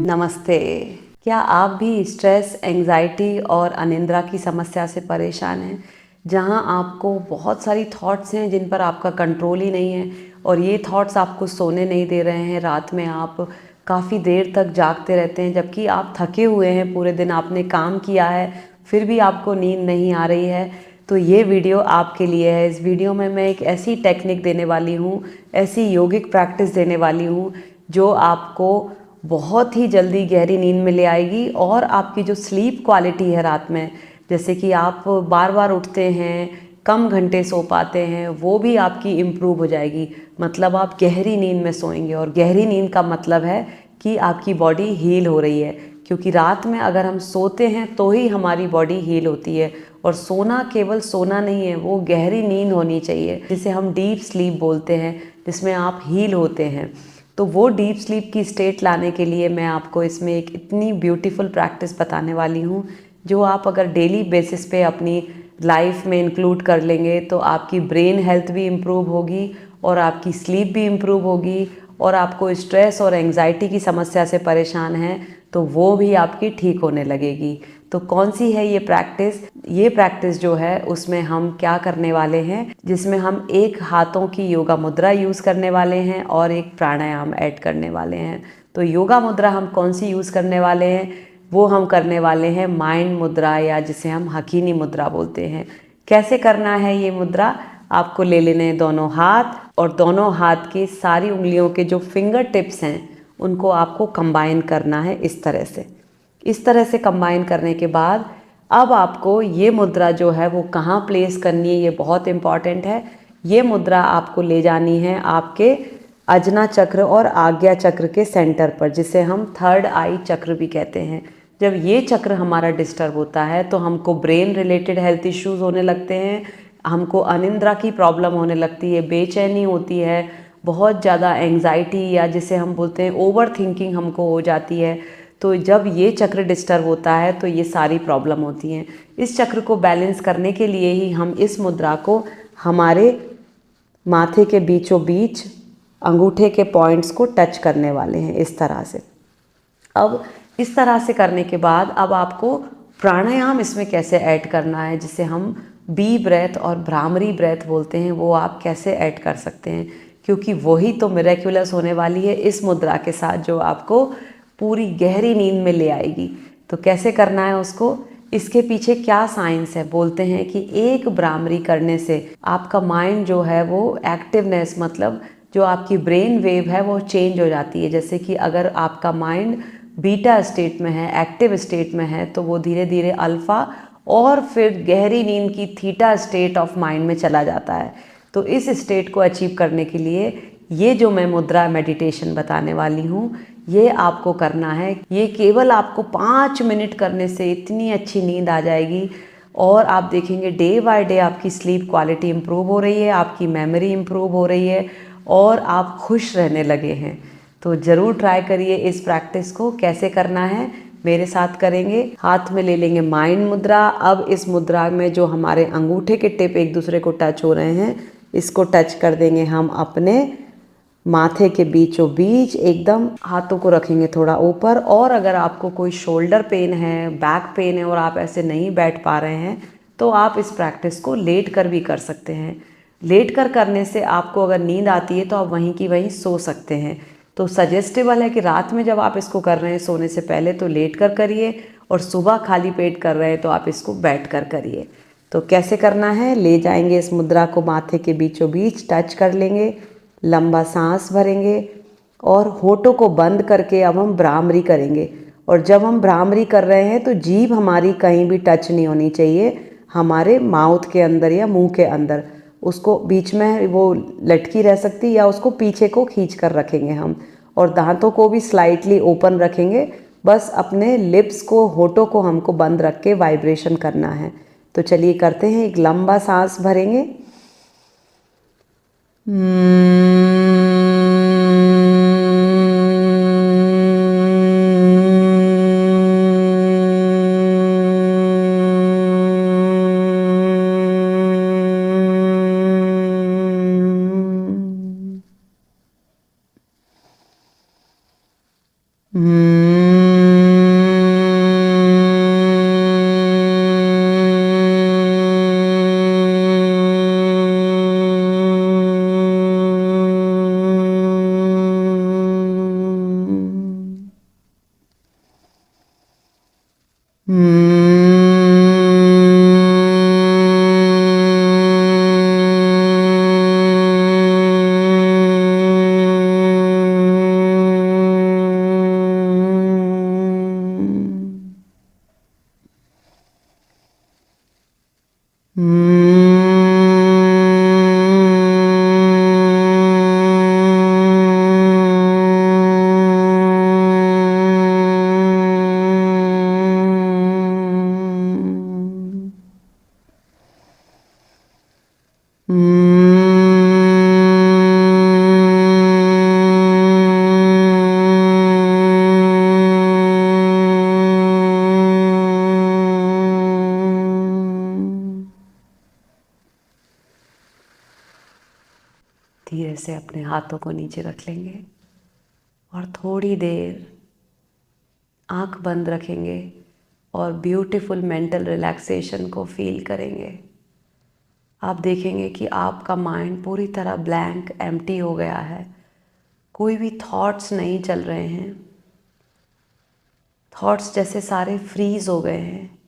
नमस्ते। क्या आप भी स्ट्रेस, एंग्जाइटी और अनिद्रा की समस्या से परेशान हैं, जहां आपको बहुत सारी थॉट्स हैं जिन पर आपका कंट्रोल ही नहीं है और ये थॉट्स आपको सोने नहीं दे रहे हैं। रात में आप काफ़ी देर तक जागते रहते हैं जबकि आप थके हुए हैं, पूरे दिन आपने काम किया है, फिर भी आपको नींद नहीं आ रही है। तो ये वीडियो आपके लिए है। इस वीडियो में मैं एक ऐसी टेक्निक देने वाली हूँ, ऐसी योगिक प्रैक्टिस देने वाली हूँ जो आपको बहुत ही जल्दी गहरी नींद में ले आएगी और आपकी जो स्लीप क्वालिटी है रात में, जैसे कि आप बार बार उठते हैं, कम घंटे सो पाते हैं, वो भी आपकी इम्प्रूव हो जाएगी। मतलब आप गहरी नींद में सोएंगे और गहरी नींद का मतलब है कि आपकी बॉडी हील हो रही है, क्योंकि रात में अगर हम सोते हैं तो ही हमारी बॉडी हील होती है। और सोना केवल सोना नहीं है, वो गहरी नींद होनी चाहिए जिसे हम डीप स्लीप बोलते हैं, जिसमें आप हील होते हैं। तो वो डीप स्लीप की स्टेट लाने के लिए मैं आपको इसमें एक इतनी ब्यूटीफुल प्रैक्टिस बताने वाली हूँ, जो आप अगर डेली बेसिस पे अपनी लाइफ में इंक्लूड कर लेंगे तो आपकी ब्रेन हेल्थ भी इम्प्रूव होगी और आपकी स्लीप भी इम्प्रूव होगी, और आपको स्ट्रेस और एंग्जाइटी की समस्या से परेशान हैं तो वो भी आपकी ठीक होने लगेगी। तो कौन सी है ये प्रैक्टिस? ये प्रैक्टिस जो है उसमें हम क्या करने वाले हैं, जिसमें हम एक हाथों की योगा मुद्रा यूज़ करने वाले हैं और एक प्राणायाम ऐड करने वाले हैं। तो योगा मुद्रा हम कौन सी यूज़ करने वाले हैं? वो हम करने वाले हैं माइंड मुद्रा, या जिसे हम हकीनी मुद्रा बोलते हैं। कैसे करना है ये मुद्रा? आपको ले लेने हैं दोनों हाथ, और दोनों हाथ की सारी उंगलियों के जो फिंगर टिप्स हैं उनको आपको कंबाइन करना है इस तरह से। इस तरह से कंबाइन करने के बाद अब आपको ये मुद्रा जो है वो कहाँ प्लेस करनी है, ये बहुत इम्पॉर्टेंट है। ये मुद्रा आपको ले जानी है आपके अजना चक्र और आज्ञा चक्र के सेंटर पर, जिसे हम थर्ड आई चक्र भी कहते हैं। जब ये चक्र हमारा डिस्टर्ब होता है तो हमको ब्रेन रिलेटेड हेल्थ इश्यूज होने लगते हैं, हमको अनिद्रा की प्रॉब्लम होने लगती है, बेचैनी होती है, बहुत ज़्यादा एंग्जाइटी या जिसे हम बोलते हैं ओवर थिंकिंग हमको हो जाती है। तो जब ये चक्र डिस्टर्ब होता है तो ये सारी प्रॉब्लम होती हैं। इस चक्र को बैलेंस करने के लिए ही हम इस मुद्रा को हमारे माथे के बीचों बीच अंगूठे के पॉइंट्स को टच करने वाले हैं इस तरह से। अब इस तरह से करने के बाद अब आपको प्राणायाम इसमें कैसे ऐड करना है, जिसे हम बी ब्रेथ और भ्रामरी ब्रेथ बोलते हैं, वो आप कैसे ऐड कर सकते हैं, क्योंकि वही तो मिरेक्युलस होने वाली है इस मुद्रा के साथ, जो आपको पूरी गहरी नींद में ले आएगी। तो कैसे करना है उसको, इसके पीछे क्या साइंस है? बोलते हैं कि एक भ्रामरी करने से आपका माइंड जो है वो एक्टिवनेस, मतलब जो आपकी ब्रेन वेव है वो चेंज हो जाती है। जैसे कि अगर आपका माइंड बीटा स्टेट में है, एक्टिव स्टेट में है, तो वो धीरे धीरे अल्फा और फिर गहरी नींद की थीटा स्टेट ऑफ माइंड में चला जाता है। तो इस स्टेट को अचीव करने के लिए ये जो मैं मुद्रा मेडिटेशन बताने वाली हूँ, ये आपको करना है। ये केवल आपको 5 मिनट करने से इतनी अच्छी नींद आ जाएगी, और आप देखेंगे डे बाय डे आपकी स्लीप क्वालिटी इम्प्रूव हो रही है, आपकी मेमोरी इम्प्रूव हो रही है और आप खुश रहने लगे हैं। तो ज़रूर ट्राई करिए इस प्रैक्टिस को। कैसे करना है मेरे साथ करेंगे। हाथ में ले लेंगे माइंड मुद्रा। अब इस मुद्रा में जो हमारे अंगूठे के टिप एक दूसरे को टच हो रहे हैं, इसको टच कर देंगे हम अपने माथे के बीचों बीच, एकदम हाथों को रखेंगे थोड़ा ऊपर। और अगर आपको कोई शोल्डर पेन है, बैक पेन है और आप ऐसे नहीं बैठ पा रहे हैं, तो आप इस प्रैक्टिस को लेट कर भी कर सकते हैं। लेट कर करने से आपको अगर नींद आती है तो आप वहीं की वहीं सो सकते हैं। तो सजेस्टेबल है कि रात में जब आप इसको कर रहे हैं सोने से पहले तो लेट कर करिए, और सुबह खाली पेट कर रहे हैं तो आप इसको बैठ कर करिए। तो कैसे करना है, ले जाएंगे इस मुद्रा को माथे के बीचों बीच, टच कर लेंगे, लंबा सांस भरेंगे और होठों को बंद करके अब हम भ्रामरी करेंगे। और जब हम भ्रामरी कर रहे हैं तो जीभ हमारी कहीं भी टच नहीं होनी चाहिए हमारे माउथ के अंदर या मुंह के अंदर। उसको बीच में वो लटकी रह सकती, या उसको पीछे को खींच कर रखेंगे हम, और दांतों को भी स्लाइटली ओपन रखेंगे। बस अपने लिप्स को, होठों को हमको बंद रख के वाइब्रेशन करना है। तो चलिए करते हैं। एक लंबा सांस भरेंगे, Hmm. धीरे से अपने हाथों को नीचे रख लेंगे और थोड़ी देर आंख बंद रखेंगे और ब्यूटीफुल मेंटल रिलैक्सेशन को फील करेंगे। आप देखेंगे कि आपका माइंड पूरी तरह ब्लैंक एम्प्टी हो गया है, कोई भी थॉट्स नहीं चल रहे हैं, थॉट्स जैसे सारे फ्रीज हो गए हैं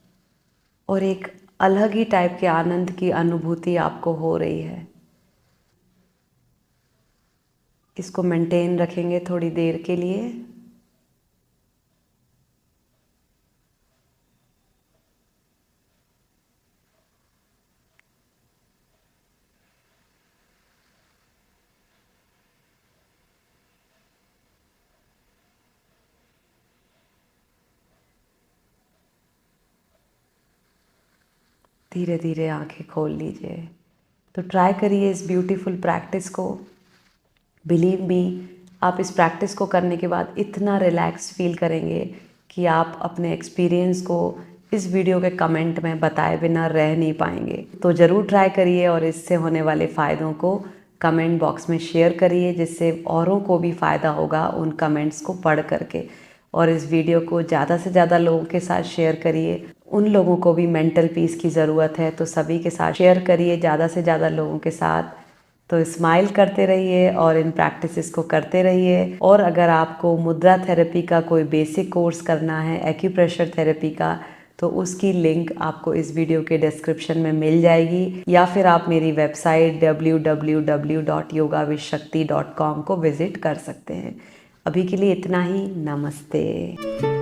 और एक अलग ही टाइप के आनंद की अनुभूति आपको हो रही है। इसको मेंटेन रखेंगे थोड़ी देर के लिए। धीरे धीरे आंखें खोल लीजिए। तो ट्राई करिए इस ब्यूटीफुल प्रैक्टिस को। बिलीव मी, आप इस प्रैक्टिस को करने के बाद इतना रिलैक्स फील करेंगे कि आप अपने एक्सपीरियंस को इस वीडियो के कमेंट में बताए बिना रह नहीं पाएंगे। तो ज़रूर ट्राई करिए और इससे होने वाले फ़ायदों को कमेंट बॉक्स में शेयर करिए, जिससे औरों को भी फ़ायदा होगा उन कमेंट्स को पढ़ करके। और इस वीडियो को ज़्यादा से ज़्यादा लोगों के साथ शेयर करिए। उन लोगों को भी मेंटल पीस की ज़रूरत है, तो सभी के साथ शेयर करिए ज़्यादा से ज़्यादा लोगों के साथ। तो स्माइल करते रहिए और इन प्रैक्टिसेस को करते रहिए। और अगर आपको मुद्रा थेरेपी का कोई बेसिक कोर्स करना है, एक्यूप्रेशर थेरेपी का, तो उसकी लिंक आपको इस वीडियो के डिस्क्रिप्शन में मिल जाएगी, या फिर आप मेरी वेबसाइट www.yogavishakti.com को विज़िट कर सकते हैं। अभी के लिए इतना ही। नमस्ते।